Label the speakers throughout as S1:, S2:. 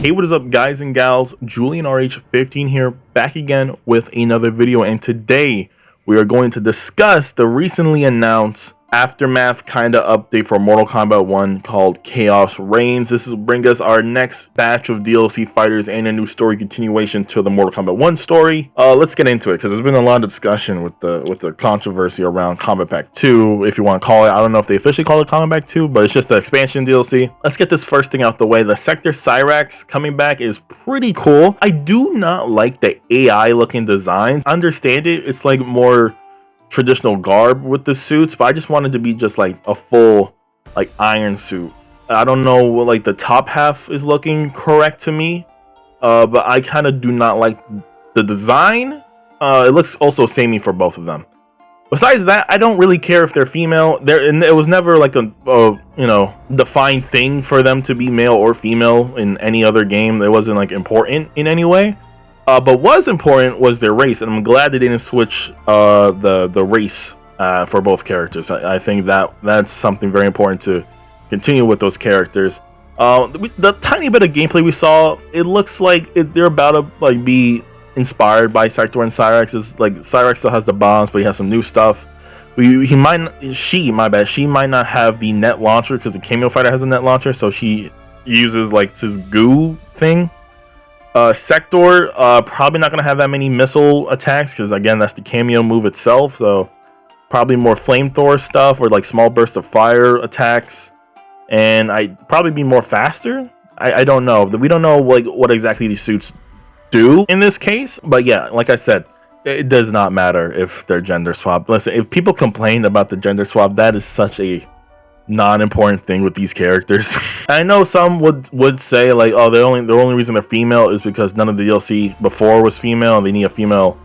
S1: Hey, what is up, guys and gals? Julian RH15 here, back again with another video, and today we are going to discuss the recently announced aftermath kind of update for Mortal Kombat 1 called Khaos Reigns. This will bring us our next batch of DLC fighters and a new story continuation to the Mortal Kombat 1 story. Let's get into it, because there's been a lot of discussion with the controversy around Kombat Pack 2, if you want to call it. I don't know if they officially call it Kombat Pack 2, but it's just the expansion DLC. Let's get this first thing out the way. The Sector Cyrax coming back is pretty cool. I do not like the AI looking designs. I understand it. It's like more traditional garb with the suits, but I just wanted to be just like a full like iron suit. I don't know what like the top half is looking correct to me, but I kind of do not like the design. It looks also samey for both of them. Besides that, I don't really care if they're female. And it was never like a you know, defined thing for them to be male or female in any other game. It wasn't like important in any way. But what's important was their race, and I'm glad they didn't switch the race for both characters. I think that's something very important to continue with those characters. The tiny bit of gameplay we saw, it looks like they're about to like be inspired by Sector and Cyrax. It's like Cyrax still has the bombs, but he has some new stuff. She might not have the net launcher, because the Cameo fighter has a net launcher, so she uses like this goo thing. Sector probably not going to have that many missile attacks, because again, that's the Cameo move itself, so probably more flamethrower stuff or like small bursts of fire attacks, and I'd probably be more faster. I don't know. We don't know like what exactly these suits do in this case, but yeah, like I said, it does not matter if they're gender swap. Listen, if people complain about the gender swap, that is such a non-important thing with these characters. I know some would say like, oh, the only reason they're female is because none of the DLC before was female and they need a female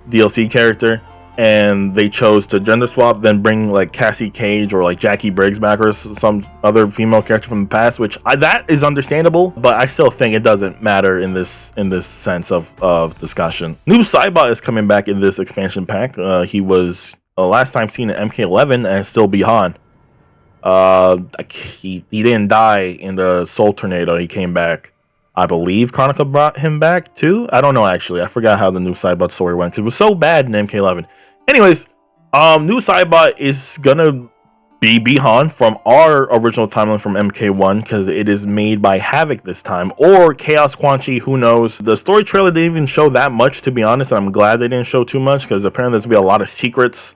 S1: DLC character, and they chose to gender swap, then bring like Cassie Cage or like Jackie Briggs back, or some other female character from the past, which that is understandable, but I still think it doesn't matter in this sense of discussion. Noob Saibot is coming back in this expansion pack. He was last time seen at MK11 and still beyond. He didn't die in the Soul Tornado. He came back. I believe Karnika brought him back too. I don't know, actually. I forgot how the new Saibot story went, because it was so bad in MK11. Anyways, new Saibot is gonna be Bihan from our original timeline from MK1, because it is made by Havoc this time, or Chaos Quan Chi, who knows. The story trailer didn't even show that much, to be honest, and I'm glad they didn't show too much, because apparently there's gonna be a lot of secrets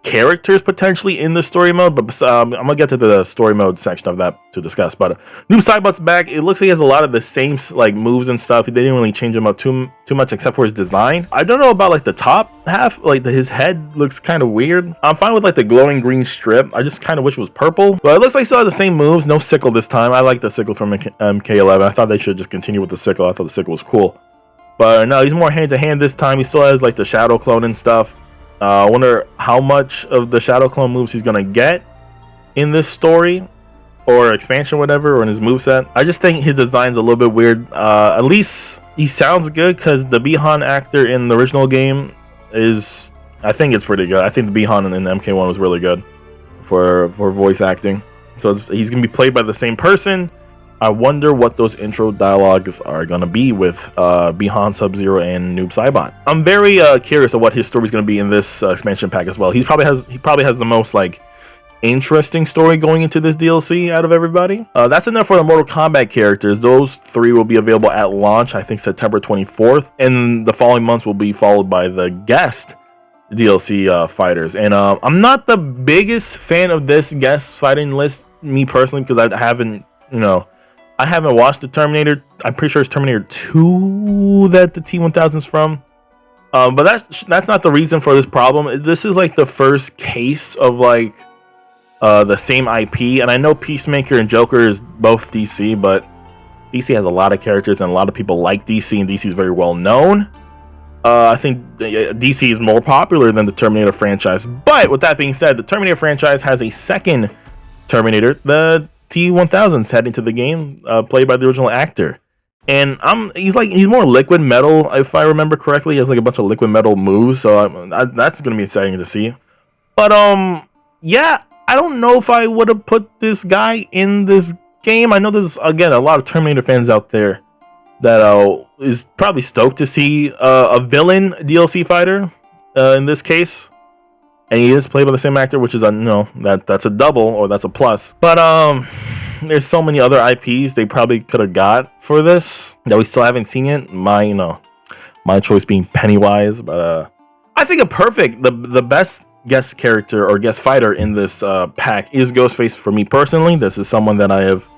S1: characters potentially in the story mode, but I'm gonna get to the story mode section of that to discuss. But new Saibot's back. It looks like he has a lot of the same like moves and stuff. They didn't really change him up too much, except for his design. I don't know about like the top half, like his head looks kind of weird. I'm fine with like the glowing green strip. I just kind of wish it was purple, but it looks like he still has the same moves. No sickle this time. I like the sickle from MK11. I thought they should just continue with the sickle. I thought the sickle was cool, but no, he's more hand to hand this time. He still has like the shadow clone and stuff. I wonder how much of the shadow clone moves he's gonna get in this story or expansion, whatever, or in his moveset. I just think his design's a little bit weird. At least he sounds good, because the Bihan actor in the original game is, I think it's pretty good. I think the Bihan in MK1 was really good for voice acting. So he's gonna be played by the same person. I wonder what those intro dialogues are gonna be with Bihan, Sub-Zero, and Noob Saibot. I'm very curious of what his story is gonna be in this expansion pack as well. He probably has the most like interesting story going into this DLC out of everybody. That's enough for the Mortal Kombat characters. Those 3 will be available at launch, I think September 24th, and the following months will be followed by the guest DLC fighters. And I'm not the biggest fan of this guest fighting list, me personally, because I haven't watched the Terminator. I'm pretty sure it's Terminator 2 that the T-1000 is from. But that's not the reason for this problem. This is like the first case of like the same IP. And I know Peacemaker and Joker is both DC, but DC has a lot of characters and a lot of people like DC, and DC is very well known. I think DC is more popular than the Terminator franchise. But with that being said, the Terminator franchise has a second Terminator, the T-1000's heading to the game, played by the original actor, and he's more liquid metal, if I remember correctly. He has like a bunch of liquid metal moves, so that's gonna be exciting to see. But yeah, I don't know if I would have put this guy in this game. I know there's again a lot of Terminator fans out there that is probably stoked to see a villain DLC fighter in this case. And he is played by the same actor, which is that's a double, or that's a plus. But there's so many other IPs they probably could have got for this that we still haven't seen yet. My choice being Pennywise, but I think the best guest character or guest fighter in this pack is Ghostface for me personally. This is someone that I have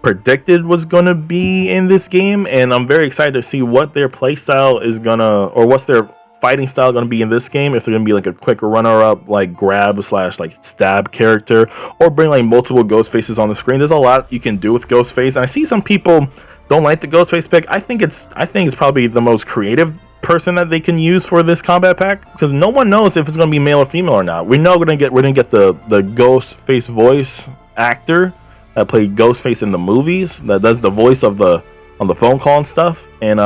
S1: predicted was gonna be in this game, and I'm very excited to see what their playstyle is gonna, or what's their fighting style gonna be in this game. If they're gonna be like a quick runner-up, like grab / like stab character, or bring like multiple ghost faces on the screen. There's a lot you can do with Ghostface, and I see some people don't like the Ghostface pick. I think it's probably the most creative person that they can use for this combat pack, because no one knows if it's gonna be male or female or not. We know we're gonna get the Ghostface voice actor that played Ghostface in the movies, that does the voice of on the phone call and stuff, and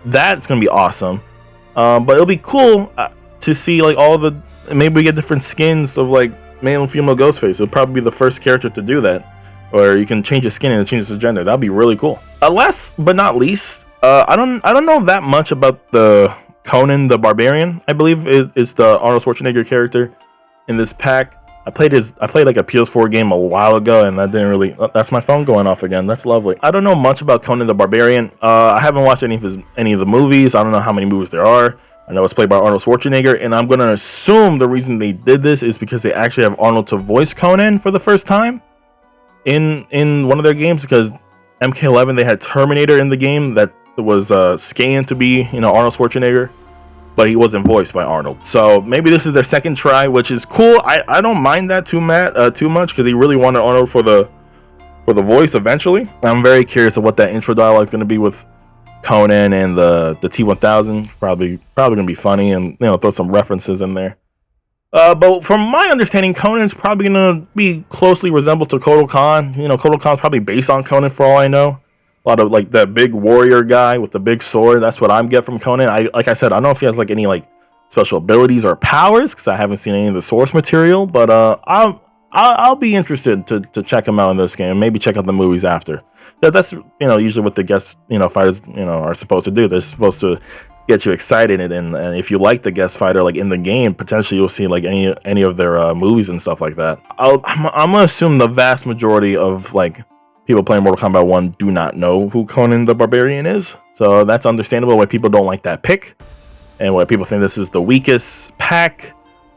S1: that's gonna be awesome. But it'll be cool to see like maybe we get different skins of like male and female Ghostface. It'll probably be the first character to do that, or you can change his skin and change his gender. That'd be really cool. Last but not least, I don't know that much about the Conan the Barbarian. I believe it's the Arnold Schwarzenegger character in this pack. I played like a PS4 game a while ago, and that didn't really. That's my phone going off again. That's lovely. I don't know much about Conan the Barbarian. I haven't watched any of the movies. I don't know how many movies there are. I know it's played by Arnold Schwarzenegger, and I'm gonna assume the reason they did this is because they actually have Arnold to voice Conan for the first time in one of their games. Because MK11, they had Terminator in the game that was scanned to be Arnold Schwarzenegger, but he wasn't voiced by Arnold. So maybe this is their second try, which is cool. I don't mind that too much, because he really wanted Arnold for the voice eventually. I'm very curious of what that intro dialogue is going to be with Conan and the T-1000. Probably going to be funny, and throw some references in there. But from my understanding, Conan's probably going to be closely resembled to Kotal Khan. Kotal Khan's probably based on Conan for all I know. A lot of like that big warrior guy with the big sword. That's what I'm getting from Conan. Like I said, I don't know if he has like any like special abilities or powers, because I haven't seen any of the source material. But I'll be interested to check him out in this game. Maybe check out the movies after. That's usually what the guest fighters are supposed to do. They're supposed to get you excited, and if you like the guest fighter like in the game, potentially you'll see like any of their movies and stuff like that. I'm gonna assume the vast majority of like people playing Mortal Kombat 1 do not know who Conan the Barbarian is. So that's understandable why people don't like that pick, and why people think this is the weakest pack.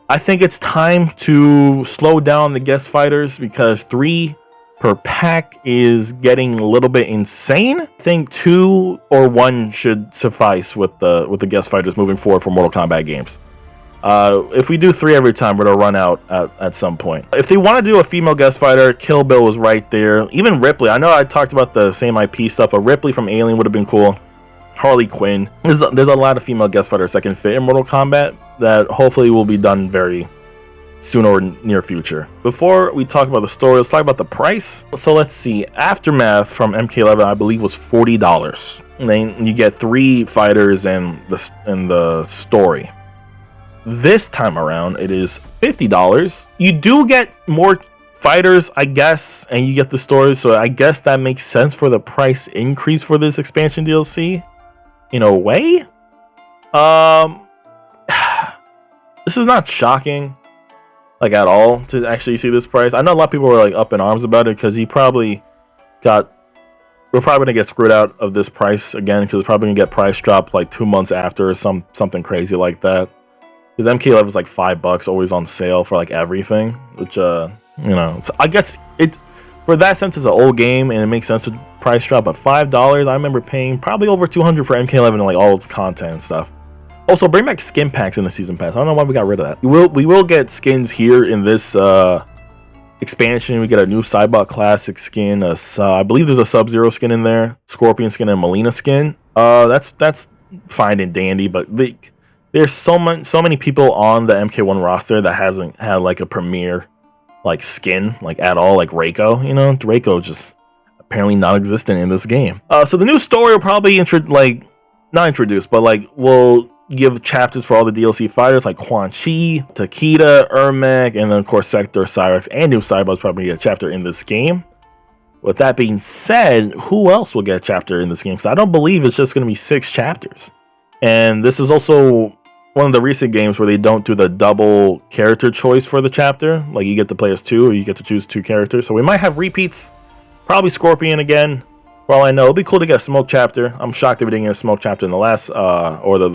S1: I think it's time to slow down the guest fighters, because 3 per pack is getting a little bit insane. I think 2 or 1 should suffice with the guest fighters moving forward for Mortal Kombat games. If we do 3 every time, we're gonna run out at some point. If they want to do a female guest fighter, Kill Bill was right there. Even Ripley. I know I talked about the same IP stuff, but Ripley from Alien would have been cool. Harley Quinn. There's a lot of female guest fighters that can fit in Mortal Kombat that hopefully will be done very soon or near future. Before we talk about the story, let's talk about the price. So let's see. Aftermath from MK11, I believe, was $40. And then you get 3 fighters and the story. This time around, it is $50. You do get more fighters, I guess, and you get the story, so I guess that makes sense for the price increase for this expansion DLC, in a way. This is not shocking, like, at all, to actually see this price. I know a lot of people were like up in arms about it, because we're probably gonna get screwed out of this price again, because it's probably gonna get price dropped like 2 months after, or something crazy like that. Because MK11 is like $5, always on sale for like everything, which so I guess it, for that sense, it's an old game and it makes sense to price drop. But $5, I remember paying probably over $200 for MK11 and like all its content and stuff. Also, bring back skin packs in the season pass. I don't know why we got rid of that. We will get skins here in this expansion. We get a new Cybot Classic skin. I believe there's a Sub-Zero skin in there, Scorpion skin, and Melina skin. That's fine and dandy, but there's so many people on the MK1 roster that hasn't had like a premier like skin like at all, like Reiko. Reiko just apparently non-existent in this game. So the new story will probably not introduce, but like will give chapters for all the DLC fighters like Quan Chi, Takeda, Ermac, and then of course Sector, Cyrex, and New Cybot's probably a chapter in this game. With that being said, who else will get a chapter in this game? Because I don't believe it's just going to be 6 chapters. And this is also one of the recent games where they don't do the double character choice for the chapter. Like you get to play as 2 or you get to choose 2 characters. So we might have repeats. Probably Scorpion again. For all I know, it'd be cool to get a smoke chapter. I'm shocked they didn't get a smoke chapter in the last, or the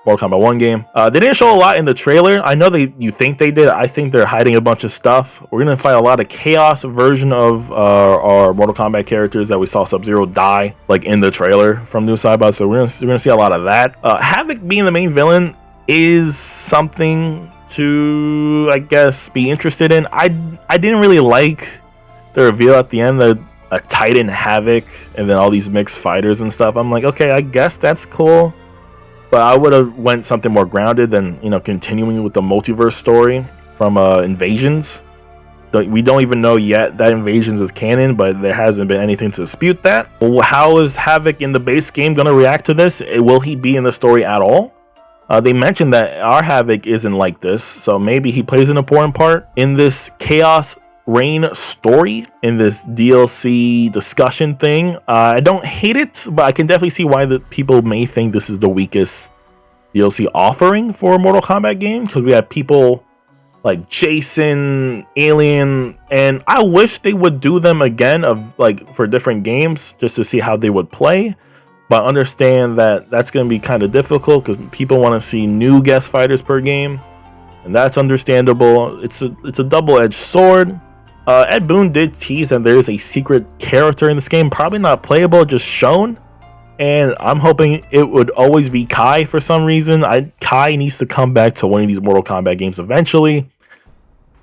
S1: Mortal Kombat 1 game. They didn't show a lot in the trailer. I know you think they did. I think they're hiding a bunch of stuff. We're gonna fight a lot of Chaos version of our Mortal Kombat characters that we saw Sub-Zero die, like in the trailer from New Saibot. So we're gonna see a lot of that. Havoc being the main villain is something to, I guess, be interested in. I didn't really like the reveal at the end that a Titan Havoc and then all these mixed fighters and stuff. I'm like, okay, I guess that's cool, but I would have went something more grounded than, you know, continuing with the multiverse story from Invasions. We don't even know yet that Invasions is canon, but there hasn't been anything to dispute that. How is Havoc in the base game going to react to this? Will he be in the story at all? They mentioned that our Havoc isn't like this, so maybe he plays an important part in this Chaos Reign story, in this DLC discussion thing. I don't hate it, but I can definitely see why the people may think this is the weakest DLC offering for a Mortal Kombat game, because we have people like Jason, Alien, and I wish they would do them again of like for different games just to see how they would play. But understand that that's going to be kind of difficult because people want to see new guest fighters per game, and that's understandable. It's a double-edged sword. Ed Boon did tease that there is a secret character in this game, probably not playable, just shown. And I'm hoping it would always be Kai for some reason. Kai needs to come back to one of these Mortal Kombat games eventually.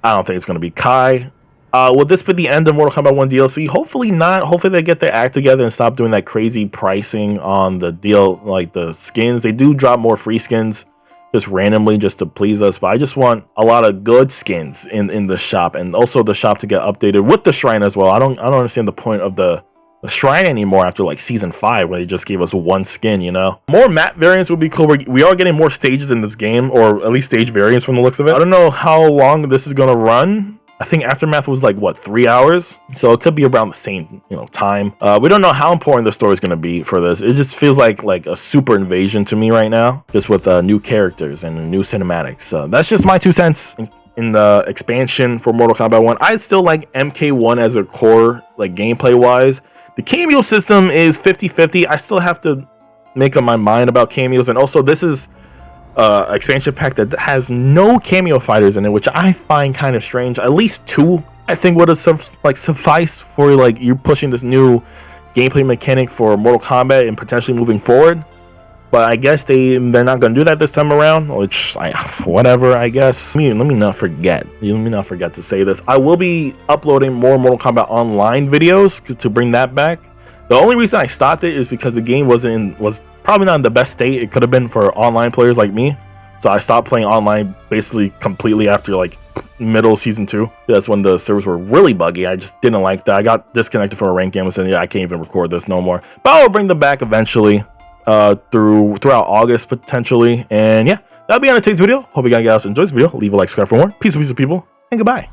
S1: I don't think it's going to be Kai. Will this be the end of Mortal Kombat 1 DLC? Hopefully not. Hopefully they get their act together and stop doing that crazy pricing on the deal, like the skins. They do drop more free skins just randomly just to please us, but I just want a lot of good skins in the shop, and also the shop to get updated with the shrine as well. I don't understand the point of the shrine anymore after like season 5 where they just gave us 1 skin, you know. More map variants would be cool. We are getting more stages in this game, or at least stage variants from the looks of it. I don't know how long this is gonna run. I think Aftermath was like, what, 3 hours? So it could be around the same, you know, time. We don't know how important the story is going to be for this. It just feels like a super invasion to me right now, just with new characters and new cinematics. That's just my 2 cents in the expansion for Mortal Kombat 1. I still like MK1 as a core, like gameplay wise. The cameo system is 50-50. I still have to make up my mind about cameos, and also this is expansion pack that has no cameo fighters in it, which I find kind of strange. At least 2 I think would have suffice for like you pushing this new gameplay mechanic for Mortal Kombat and potentially moving forward. But I guess they're not gonna do that this time around, which whatever, I guess. Let me not forget to say this. I will be uploading more Mortal Kombat Online videos to bring that back. The only reason I stopped it is because the game was probably not in the best state it could have been for online players like me. So I stopped playing online basically completely after like middle of season 2. That's when the servers were really buggy. I just didn't like that. I got disconnected from a ranked game and said, yeah, I can't even record this no more. But I'll bring them back eventually throughout August potentially. And yeah, that'll be on today's video. Hope you guys enjoyed this video. Leave a like, subscribe for more. Peace, people, and goodbye.